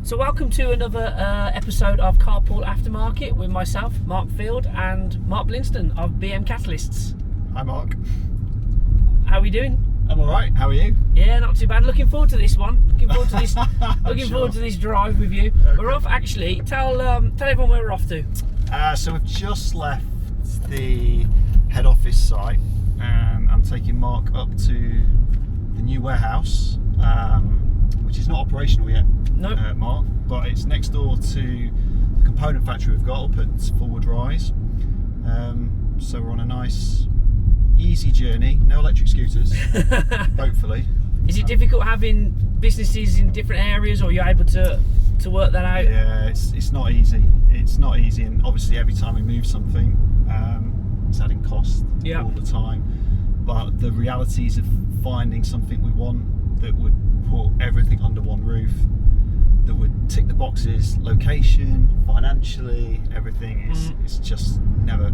So welcome to another episode of Carpool Aftermarket with myself, Mark Field, and Mark Blinston of BM Catalysts. Hi Mark. How are we doing? I'm alright, how are you? Yeah, not too bad. Looking forward to this one. Looking forward to this Sure. forward to this drive with you. Okay. We're off actually. Tell everyone where we're off to. So we've just left the head office site and I'm taking Mark up to the new warehouse, which is not operational yet, No. Mark, but it's next door to the component factory we've got up at Forward Rise. So we're on a nice, easy journey, no electric scooters, hopefully. Is it difficult having businesses in different areas, or are you able to work that out? Yeah, it's not easy. It's not easy, and obviously every time we move something, it's adding cost all the time. But the realities of finding something we want that would put everything under one roof, that would tick the boxes, location, financially, everything is just never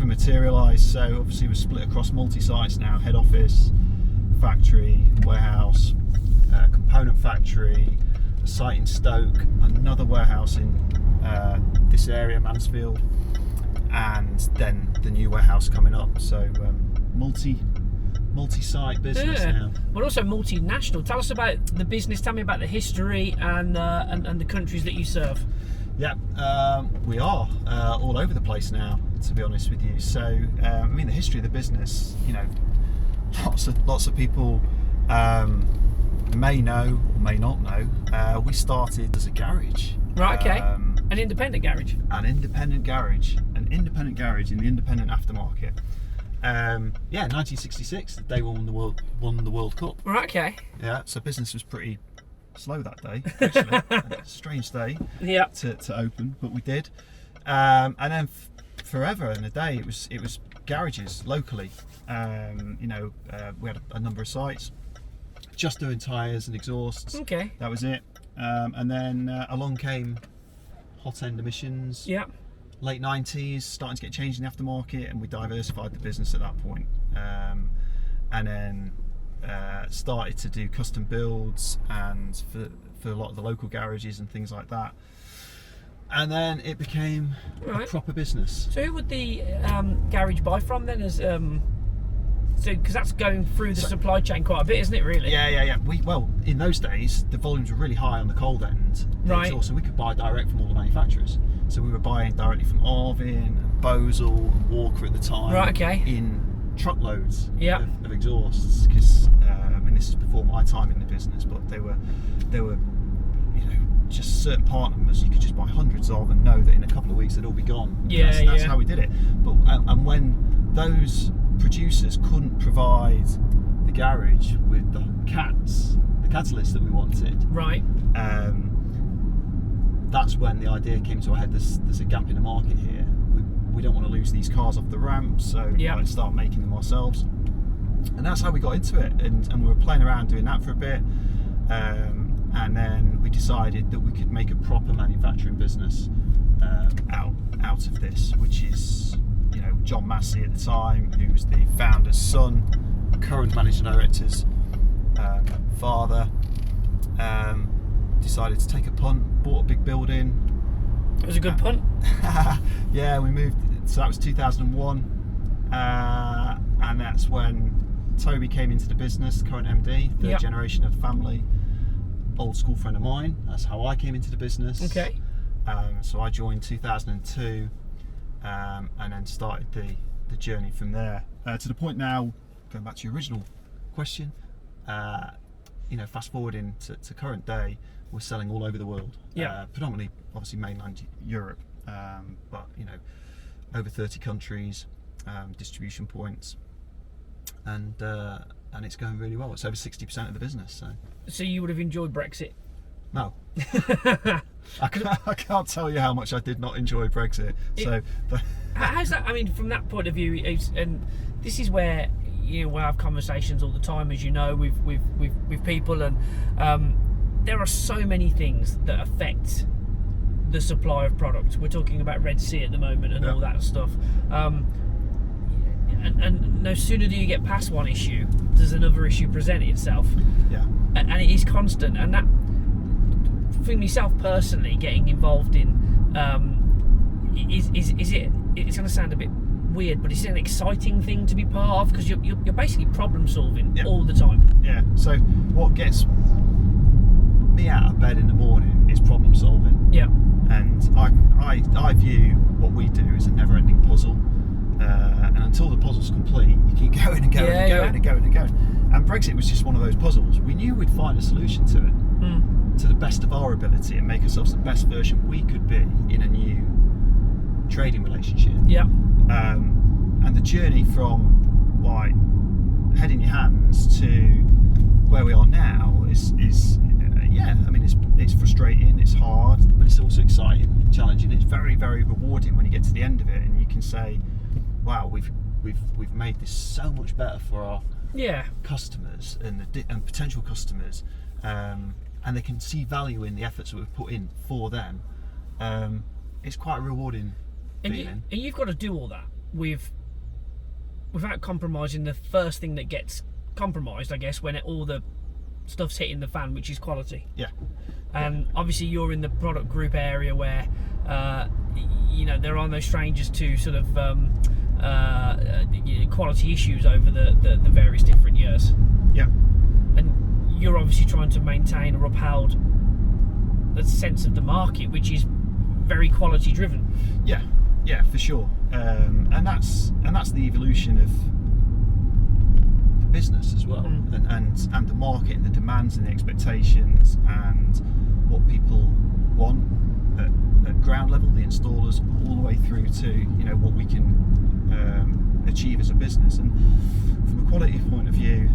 materialised. So obviously we're split across multi-sites now: head office, factory, warehouse, component factory, a site in Stoke, another warehouse in this area, Mansfield, and then the new warehouse coming up. So multi-site business now. But also multinational. Tell us about the business. Tell me about the history and the countries that you serve. Yeah, we are all over the place now, to be honest with you. So I mean, the history of the business, you know, lots of people may know, may not know. We started as a garage. Right. Okay. An independent garage. An independent garage in the independent aftermarket. 1966, the day we won the World Cup. Right. Okay. Yeah, so business was pretty slow that day, actually. A strange day to open, but we did. And then forever and a day, it was garages locally. We had a number of sites, just doing tyres and exhausts. Okay. That was it. And then along came hot end emissions. Yeah. Late 90s, starting to get changed in the aftermarket, and we diversified the business at that point. And then started to do custom builds and for a lot of the local garages and things like that. And then it became a proper business. So who would the garage buy from then? As because that's going through the supply chain quite a bit, isn't it? Really? Yeah. Well, in those days, the volumes were really high on the cold end. Right. So we could buy direct from all the manufacturers. So we were buying directly from Arvin, and Bosel, and Walker at the time. Right. Okay. In truckloads of exhausts, because this is before my time in the business, but they were just certain part numbers you could just buy hundreds of and know that in a couple of weeks they'd all be gone. That's how we did it. But and when those producers couldn't provide the garage with the catalyst that we wanted, right, that's when the idea came to our head. There's a gap in the market here. We don't want to lose these cars off the ramp, so let's start making them ourselves. And that's how we got into it, and we were playing around doing that for a bit, and then we decided that we could make a proper manufacturing business out of this, which is, John Massey at the time, who was the founder's son, current managing director's father, decided to take a punt, bought a big building. It was a good punt. Yeah, we moved. So that was 2001, and that's when Toby came into the business, the current MD, third generation of the family, old school friend of mine. That's how I came into the business. Okay. So I joined 2002, and then started the journey from there to the point now. Going back to your original question, fast forwarding to current day, we're selling all over the world. Predominantly, obviously, mainland Europe, but over 30 countries, distribution points, and it's going really well. It's over 60% of the business. So you would have enjoyed Brexit? No. I can't tell you how much I did not enjoy Brexit. How's that? I mean, from that point of view, and this is where we'll have conversations all the time, as you know, with people, and there are so many things that affect the supply of products. We're talking about Red Sea at the moment and all that stuff. And no sooner do you get past one issue, does another issue present itself. Yeah. And it is constant. And that, for myself personally, getting involved in is it? It's going to sound a bit weird, but it's an exciting thing to be part of, because you're basically problem solving all the time. Yeah. So what gets me out of bed in the morning is problem solving. Yeah. And I view what we do as a never-ending puzzle. And until the puzzle's complete, you keep going and going and going and going and going. And Brexit was just one of those puzzles. We knew we'd find a solution to it, to the best of our ability, and make ourselves the best version we could be in a new trading relationship. Yeah. And the journey from like head in your hands to where we are now is I mean, it's frustrating, it's hard, but it's also exciting, challenging. It's very, very rewarding when you get to the end of it and you can say, wow, we've made this so much better for our customers and potential customers, and they can see value in the efforts that we've put in for them. It's quite a rewarding feeling. And you've got to do all that without compromising the first thing that gets compromised, I guess, when all the stuff's hitting the fan, which is quality. Yeah. And obviously you're in the product group area where there are no strangers to sort of quality issues over the various different years. Yeah. And you're obviously trying to maintain or uphold the sense of the market, which is very quality driven. Yeah, for sure. And that's the evolution of business as well, and the market and the demands and the expectations and what people want at ground level, the installers, all the way through to what we can achieve as a business. And from a quality point of view,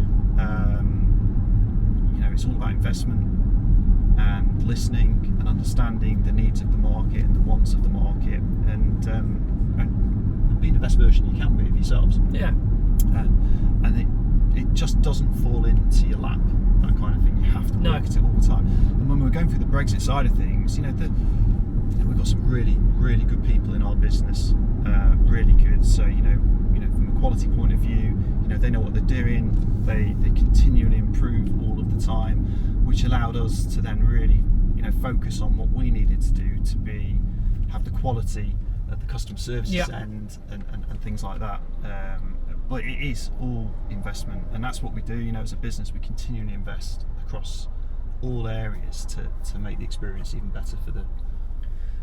it's all about investment and listening and understanding the needs of the market and the wants of the market, and being the best version you can be of yourselves. Yeah. And it just doesn't fall into your lap, that kind of thing. You have to work at it all the time. And when we're going through the Brexit side of things, we've got some really, really good people in our business, really good. So from a quality point of view, they know what they're doing. They continually improve all of the time, which allowed us to then really focus on what we needed to do to have the quality at the customer services end and things like that. But it is all investment, and that's what we do. As a business, we continually invest across all areas to make the experience even better for them.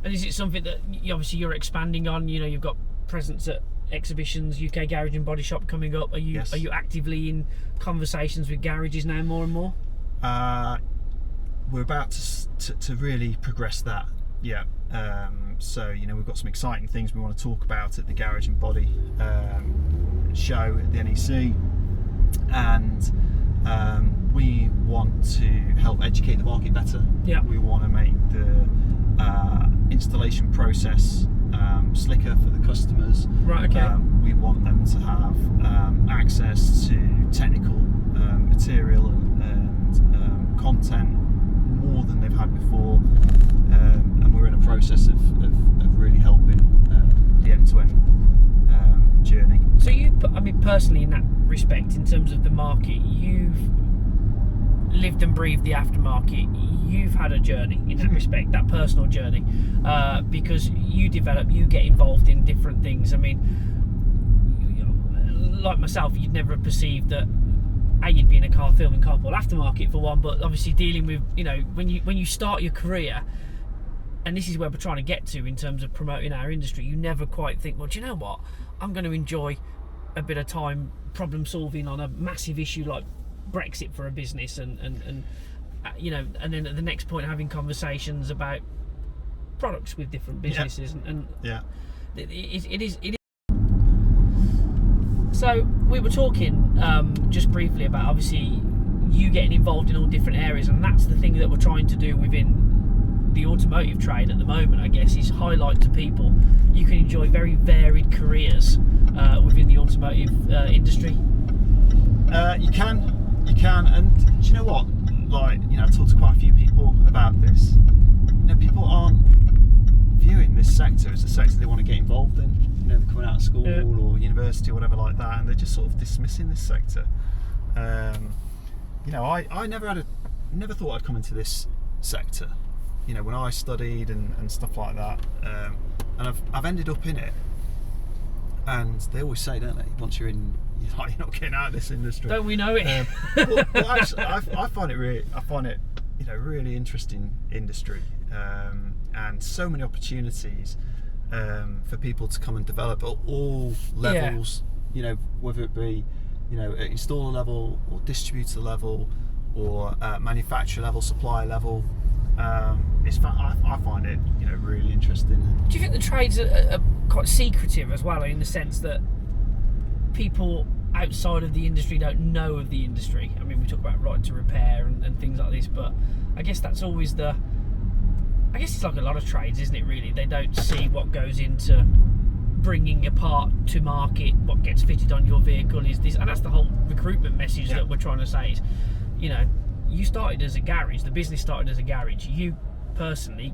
And is it something that you're expanding on? You've got presence at exhibitions, UK Garage and Body Shop coming up. Are you actively in conversations with garages now more and more? We're about to really progress that. Yeah. So we've got some exciting things we want to talk about at the Garage and Body show at the NEC, and we want to help educate the market better. Yeah. We want to make the installation process slicker for the customers. Right. Okay. We want them to have access to technical material and content more than they've had before, and we're in a process of really helping the end-to-end journey. So personally, in that respect, in terms of the market, you've lived and breathed the aftermarket. You've had a journey in that respect, that personal journey, because you develop, you get involved in different things. I mean, like myself, you'd never have perceived that you'd be in a car filming Carpool Aftermarket for one, but obviously dealing with, when you start your career, and this is where we're trying to get to in terms of promoting our industry, you never quite think, well, do you know what? I'm going to enjoy a bit of time problem solving on a massive issue like Brexit for a business, and then at the next point having conversations about products with different businesses, and it is. So we were talking just briefly about obviously you getting involved in all different areas, and that's the thing that we're trying to do within the automotive trade at the moment, I guess, is highlight to people you can enjoy very varied careers within the automotive industry. You can, and do you know what? I've talked to quite a few people about this. People aren't viewing this sector as a sector they want to get involved in. They're coming out of school or university or whatever like that, and they're just sort of dismissing this sector. I never thought I'd come into this sector. when I studied and stuff like that, and I've ended up in it. And they always say, don't they? Once you're in, you're not getting out of this industry. Don't we know it? Well, actually, I find it really interesting industry, and so many opportunities for people to come and develop at all levels. Whether it be at installer level or distributor level or manufacturer level, supplier level. I find it really interesting. Do you think the trades are quite secretive as well, in the sense that people outside of the industry don't know of the industry? I mean, we talk about right to repair and things like this, but I guess that's always I guess it's like a lot of trades, isn't it, really? They don't see what goes into bringing a part to market, what gets fitted on your vehicle is this, and that's the whole recruitment message that we're trying to say is, you started as a garage, the business started as a garage, you personally,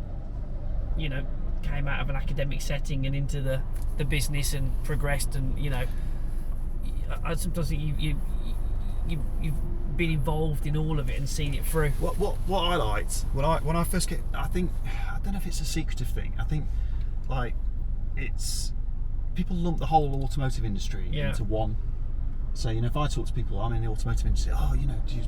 came out of an academic setting and into the business and progressed, and I sometimes think you've been involved in all of it and seen it through. What I liked when I first get, I don't know if it's a secretive thing. I think it's people lump the whole automotive industry into one. So if I talk to people, I'm in the automotive industry. Oh, do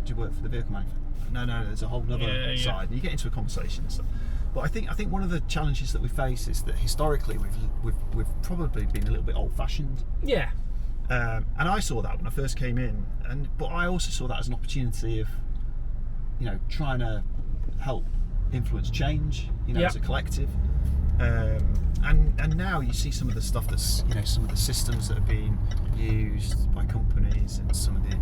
you work for the vehicle manufacturer? No, there's a whole other side. And you get into a conversation and stuff. But I think one of the challenges that we face is that historically we've probably been a little bit old-fashioned. Yeah. And I saw that when I first came in, but I also saw that as an opportunity of, trying to help influence change, as a collective. And now you see some of the stuff that's, some of the systems that are being used by companies, and some of the,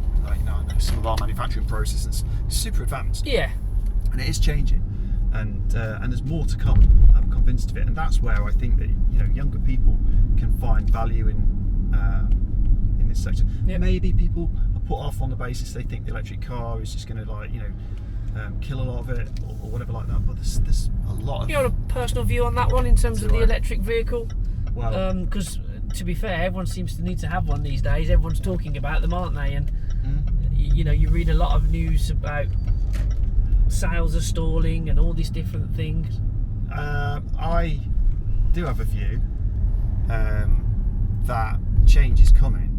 some of our manufacturing processes is super advanced. Yeah. And it is changing, and there's more to come. I'm convinced of it, and that's where I think that younger people can find value in this sector. Yeah. Maybe people are put off on the basis they think the electric car is just going to kill a lot of it or whatever like that. But there's a lot of. You have a personal view on that one in terms of the electric vehicle? Well, because to be fair, everyone seems to need to have one these days. Everyone's talking about them, aren't they? And you read a lot of news about sales are stalling and all these different things. I do have a view that change is coming.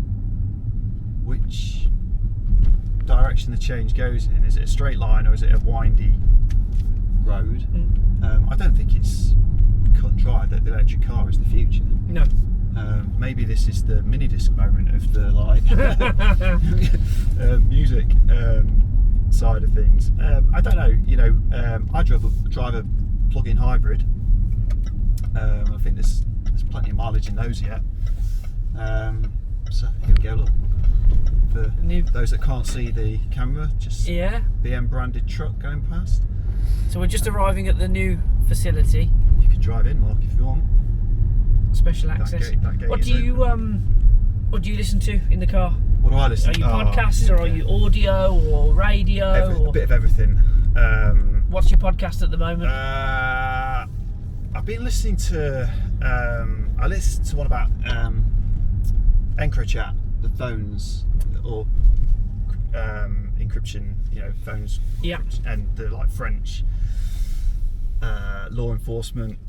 Which direction the change goes in? Is it a straight line or is it a windy road? I don't think it's cut and dry that the electric car is the future. No. Maybe this is the mini disc moment of the music side of things. I don't know. I drive a plug-in hybrid. I think there's plenty of mileage in those yet. So here we go. Look. For those that can't see the camera, just BM branded truck going past. So we're just arriving at the new facility. You can drive in, Mark, if you want. Special access. That gate what do you listen to in the car? What do I listen to? Are you podcasts or are you audio or radio? A bit of everything. What's your podcast at the moment? I've been listening to. I listened to one about EncroChat, the phones or encryption, phones. Yeah. And the French law enforcement.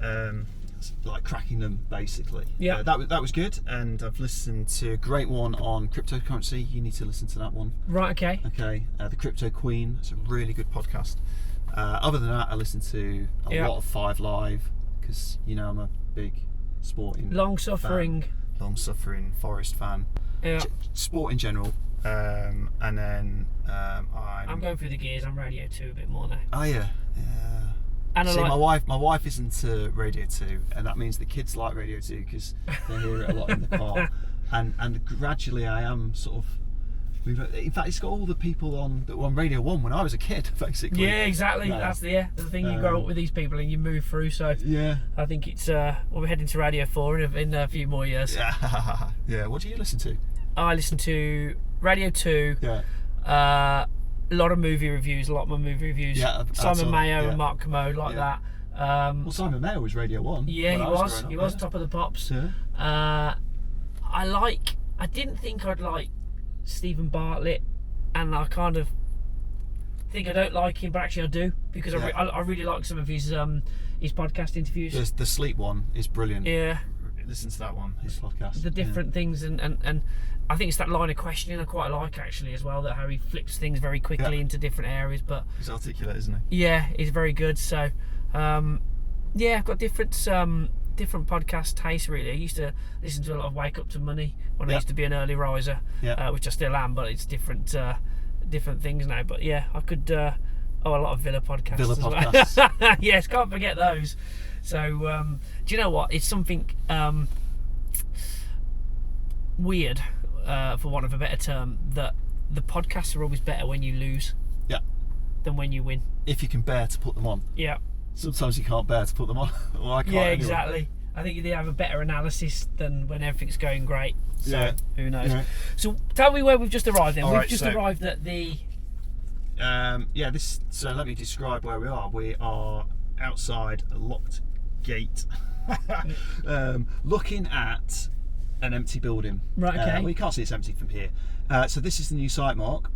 Cracking them basically. Yeah, that was good, and I've listened to a great one on cryptocurrency. You need to listen to that one. Right. Okay. The Crypto Queen. It's a really good podcast. Other than that, I listen to a lot of 5 Live because I'm a big sporting, long-suffering Forest fan. Yeah. Sport in general. And then I'm going through the gears. I'm Radio 2 a bit more now. Oh yeah. And see, my wife is into Radio 2, and that means the kids like Radio 2 because they hear it a lot in the car. And gradually, I am sort of. In fact, it's got all the people that were on Radio 1 when I was a kid, basically. Yeah, exactly. No. That's the thing. You grow up with these people and you move through. So yeah, I think it's we're heading to Radio 4 in a few more years. Yeah. Yeah. What do you listen to? I listen to Radio 2. Yeah. A lot of movie reviews. Yeah, Simon Mayo and Mark Commode that. Well, Simon Mayo was Radio 1. Yeah, he was top of the pops. Yeah. I didn't think I'd like Stephen Bartlett, and I kind of think I don't like him, but actually I do, because I really like some of his podcast interviews. The sleep one is brilliant. Yeah. Listen to that one, his podcast. The different things, and I think it's that line of questioning I quite like actually as well, that how he flips things very quickly into different areas. But he's articulate, isn't he? Yeah, he's very good. So I've got different podcast tastes really. I used to listen to a lot of Wake Up to Money when I used to be an early riser, which I still am, but it's different things now. But yeah, I could a lot of Villa podcasts. Villa podcasts. Well. Yes, can't forget those. So do you know what? It's something weird, for want of a better term, that the podcasts are always better when you lose than when you win. If you can bear to put them on. Yeah. Sometimes you can't bear to put them on. Well, I can't anyway. Exactly. I think they have a better analysis than when everything's going great. So who knows? Yeah. So tell me where we've just arrived then. We've just arrived at the... So let me describe where we are. We are outside a locked gate, looking at an empty building. Right, okay. We can't see it's empty from here. So this is the new site, Mark.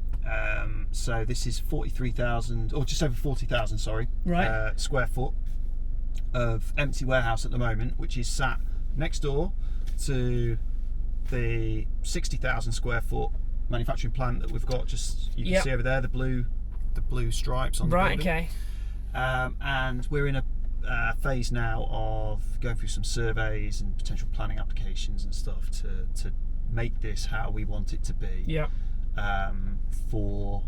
So this is 43,000, or just over 40,000, sorry, square foot of empty warehouse at the moment, which is sat next door to the 60,000 square foot manufacturing plant that we've got. Just you can see over there the blue stripes on the building. Okay. And we're in a phase now of going through some surveys and potential planning applications and stuff to make this how we want it to be. Yeah. For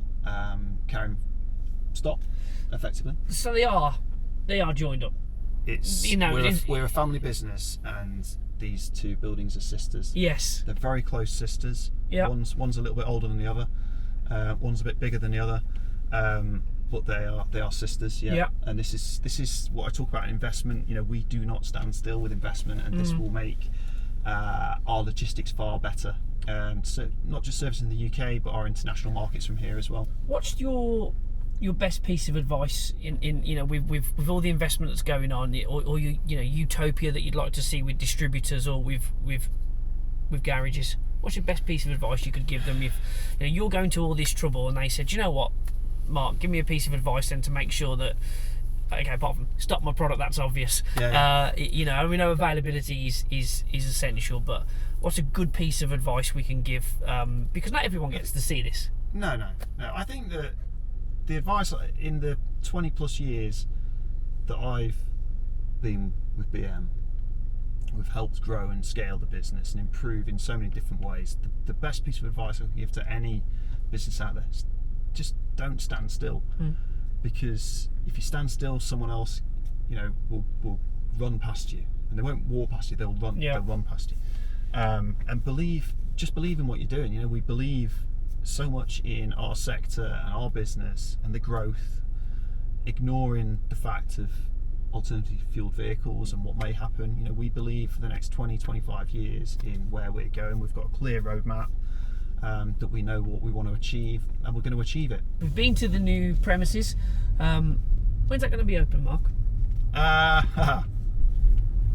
carrying stock effectively. So they are joined up. It's we're a family business, and these two buildings are sisters. Yes. They're very close sisters. Yeah. One's a little bit older than the other. One's a bit bigger than the other. But they are sisters. Yeah. Yeah. And this is what I talk about in investment. You know, we do not stand still with investment, and this will make our logistics far better. So not just servicing the UK, but our international markets from here as well. What's your best piece of advice in you know, with all the investment that's going on, or you know, utopia that you'd like to see with distributors or with garages? What's your best piece of advice you could give them if you're going to all this trouble and they said, you know what, Mark, give me a piece of advice then to make sure that, okay, apart from stock my product, that's obvious. We know availability is essential, but what's a good piece of advice we can give? Because not everyone gets to see this. No. I think that the advice in the 20 plus years that I've been with BM, we've helped grow and scale the business and improve in so many different ways. The best piece of advice I can give to any business out there is just don't stand still. Because if you stand still, someone else, will run past you, and they won't walk past you. They'll run. They'll run past you. And believe in what you're doing. We believe so much in our sector and our business and the growth, ignoring the fact of alternative fueled vehicles and what may happen. We believe for the next 20-25 years in where we're going. We've got a clear roadmap. That we know what we want to achieve, and we're going to achieve it. We've been to the new premises. When's that going to be open, Mark?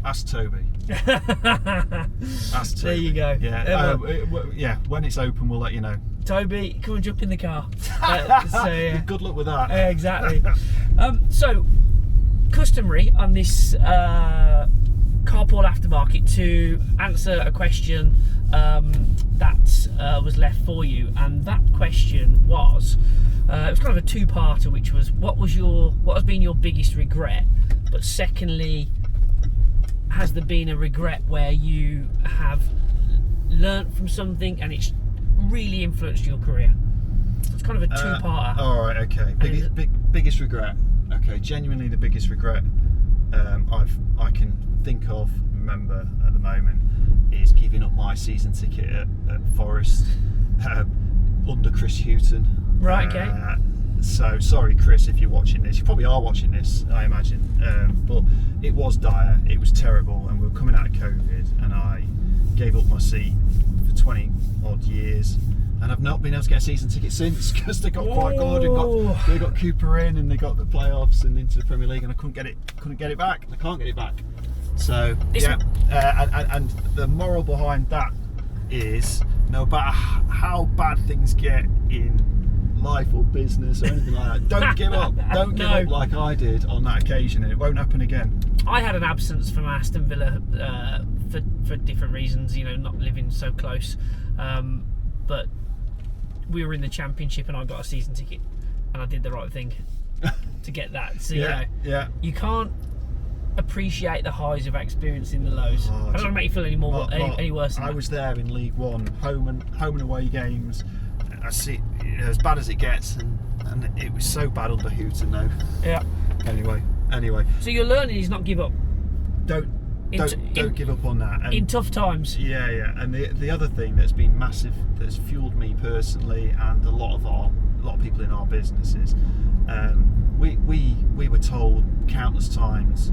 Ask Toby. Ask Toby. There you go. Yeah. When it's open, we'll let you know. Toby, come and jump in the car. Good luck with that. Exactly. So, customary on this Carpool Aftermarket to answer a question that was left for you, and that question was it was kind of a two-parter, which was what has been your biggest regret, but secondly, has there been a regret where you have learnt from something and it's really influenced your career? It's kind of a two-parter. All right, okay. Biggest regret. Okay, genuinely the biggest regret I can think of, remember at the moment, is giving up my season ticket at Forest under Chris Houghton. Right, okay. So sorry, Chris, if you're watching this. You probably are watching this, I imagine. But it was dire, it was terrible, and we were coming out of COVID, and I gave up my seat for 20 odd years, and I've not been able to get a season ticket since, because they got quite good and they got Cooper in, and they got the playoffs and into the Premier League, and I couldn't get it back. I can't get it back. So and the moral behind that is, no matter how bad things get in life or business or anything like that. Don't give up. Don't give up like I did on that occasion, and it won't happen again. I had an absence from Aston Villa for different reasons, you know, not living so close. But we were in the Championship and I got a season ticket, and I did the right thing to get that. So, you know, you can't appreciate the highs of experiencing the lows. I don't want to make you feel any worse than I that. was there in League One, home and away games. I see, you know, as bad as it gets, and it was so bad under Hooter. No. Yeah. Anyway. So you're learning is not give up. Don't give up on that. And in tough times. Yeah. And the other thing that's been massive, that's fueled me personally, and a lot of people in our businesses, we were told countless times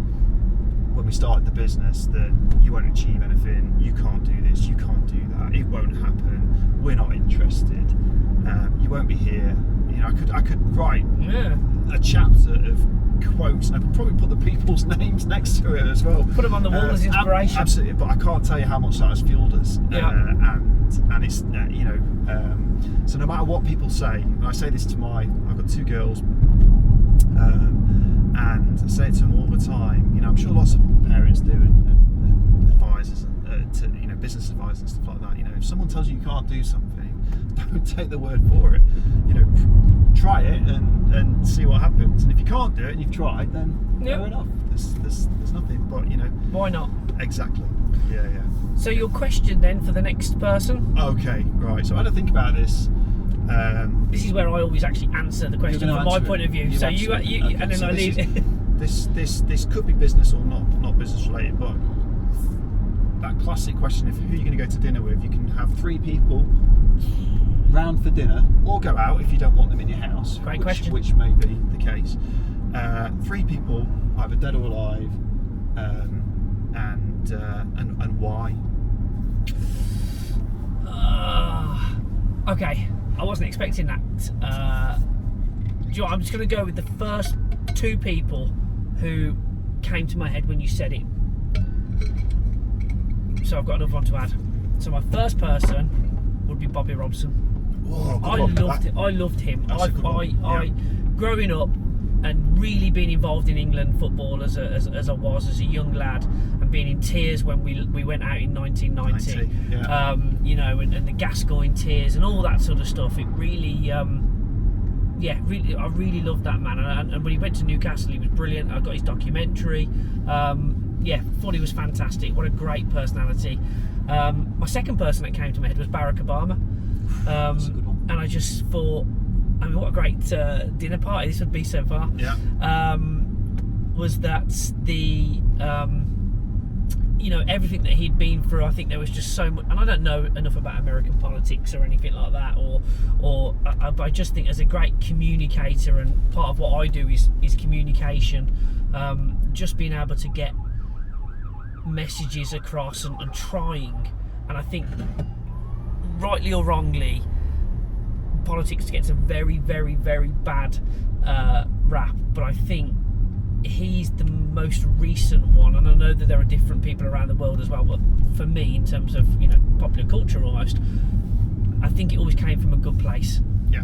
when we started the business that you won't achieve anything, you can't do this, you can't do that, it won't happen, we're not interested, you won't be here. You know, I could write a chapter of quotes, and I could probably put the people's names next to it as well. Put them on the wall as inspiration. Absolutely, but I can't tell you how much that has fueled us. And it's you know, so no matter what people say, and I say this to I've got 2 girls, and I say it to them all the time. You know, I'm sure lots of parents do, and advisors, and to, you know, business advisors and stuff like that. You know, if someone tells you can't do something, don't take the word for it. You know, try it and see what happens. And if you can't do it and you've tried, then fair enough. There's nothing. But you know, why not? Exactly. Yeah. So your question then for the next person? Okay, right. So I had to think about this. This is where I always actually answer the question from my point of view. So you okay. And then so I leave. This could be business or not business related, but that classic question of who you're going to go to dinner with. You can have 3 people round for dinner, or go out if you don't want them in your house. Great question. Which may be the case. 3 people, either dead or alive, and why? Okay, I wasn't expecting that. Do you know what, I'm just going to go with the first 2 people who came to my head when you said it. So I've got another one to add. So my first person would be Bobby Robson. Whoa, I loved him. I growing up and really being involved in England football as I was as a young lad, and being in tears when we went out in 1990. You know, and the Gascoigne tears and all that sort of stuff. It really, I really loved that man. And when he went to Newcastle, he was brilliant. I got his documentary. Thought he was fantastic. What a great personality. My second person that came to my head was Barack Obama. That's a good one. And I just thought, I mean, what a great dinner party this would be so far. Yeah. Was that the, you know, everything that he'd been through. I think there was just so much, and I don't know enough about American politics or anything like that, but I just think as a great communicator, and part of what I do is communication, just being able to get messages across and trying, and I think rightly or wrongly, politics gets a very, very, very bad rap, but I think he's the most recent one, and I know that there are different people around the world as well, but for me, in terms of, you know, popular culture almost, I think it always came from a good place. Yeah,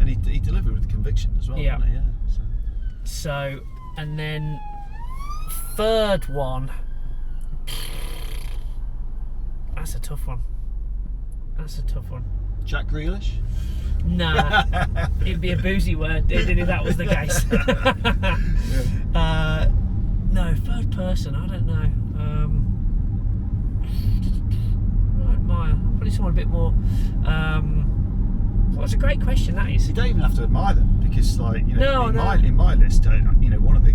and he delivered with conviction as well. Yeah. Didn't he? Yeah. So, and then third one, that's a tough one. Jack Grealish? Nah, it'd be a boozy word if that was the case. No, third person, I don't know. Probably someone a bit more. Well, it's a great question, that is. You don't even have to admire them, because, like, you know, in my list, you know, one of the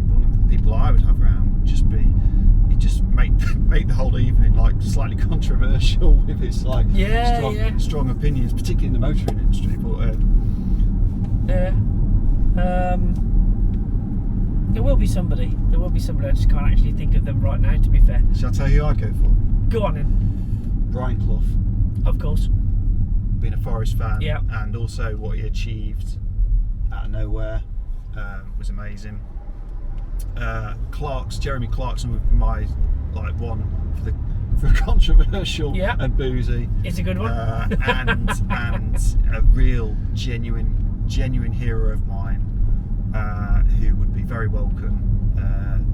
people I would have around would just be, he'd just make the whole evening like slightly controversial with his like strong opinions, particularly in the motoring industry. But there will be somebody. I just can't actually think of them right now, to be fair. Shall I tell you who I go for? Go on then. Brian Clough. Of course. Being a Forest fan, yeah, and also what he achieved out of nowhere was amazing. Jeremy Clarkson would be my one for controversial Yeah. and boozy. It's a good one. And a real genuine hero of mine, who would be very welcome,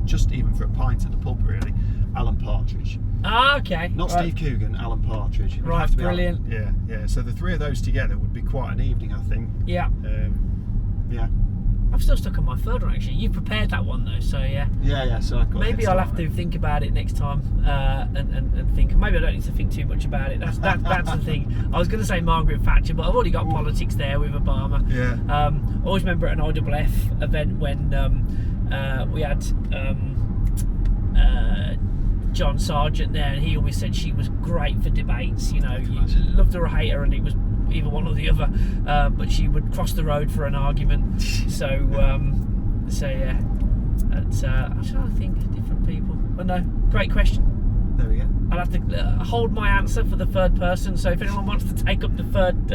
just even for a pint at the pub, really. Alan Partridge. Ah, okay. Not right. Steve Coogan, Alan Partridge. It would Right, have to be brilliant. Alan. Yeah. So the three of those together would be quite an evening, I think. Yeah. Yeah. I'm still stuck on my third one, actually. You prepared that one, though, so yeah. Yeah. So I've got. Maybe I'll have to think about it next time, and think. Maybe I don't need to think too much about it. That's the thing. I was going to say Margaret Thatcher, but I've already got politics there with Obama. Yeah. I always remember at an IWF event when we had John Sargent there, and he always said she was great for debates. You know, you loved her or hate her, and it was either one or the other. But she would cross the road for an argument. So yeah. I'm trying to think of different people. But no, great question. There we go. I'll have to hold my answer for the third person. So if anyone wants to take up the third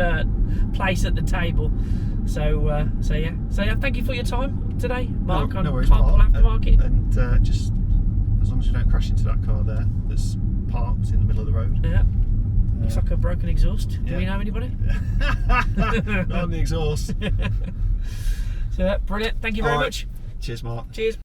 place at the table, so yeah. Thank you for your time today, Mark, on Carpool Aftermarket. And just as long as you don't crash into that car there that's parked in the middle of the road. Yeah. Looks like a broken exhaust. Do we know anybody? Not on the exhaust. So brilliant. Thank you very much. Cheers, Mark. Cheers.